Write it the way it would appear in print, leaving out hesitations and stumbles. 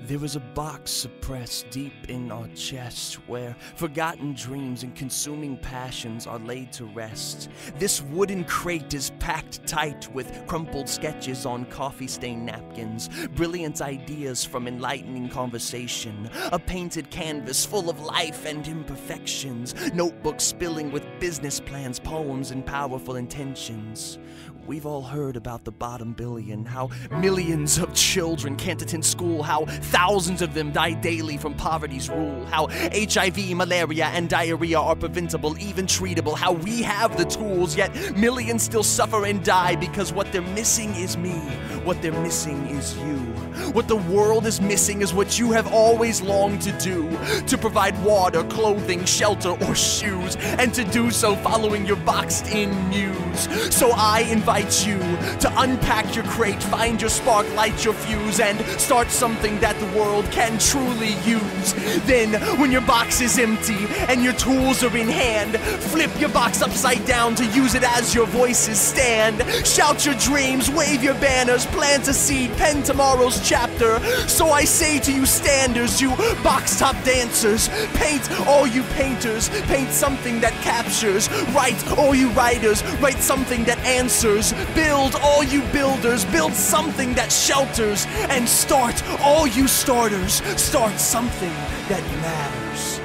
There is a box suppressed deep in our chest where forgotten dreams and consuming passions are laid to rest. This wooden crate is packed tight with crumpled sketches on coffee-stained napkins, brilliant ideas from enlightening conversation, a painted canvas full of life and imperfections, notebooks spilling with business plans, poems, and powerful intentions. We've all heard about the bottom billion, how millions of children can't attend school, how thousands of them die daily from poverty's rule, how HIV, malaria, and diarrhea are preventable, even treatable, how we have the tools, yet millions still suffer and die because what they're missing is me, what they're missing is you. What the world is missing is what you have always longed to do, to provide water, clothing, shelter, or shoes, and to do so following your boxed-in muse. So I invite you to unpack your crate, find your spark, light your fuse, and start something that the world can truly use. Then, when your box is empty and your tools are in hand, flip your box upside down to use it as your voices stand. Shout your dreams, wave your banners, plant a seed, pen tomorrow's chapter. So I say to you standers, you box top dancers, paint all you painters, paint something that captures. Write all you writers, write something that answers. Build all you builders, build something that shelters. And start all you starters, start something that matters.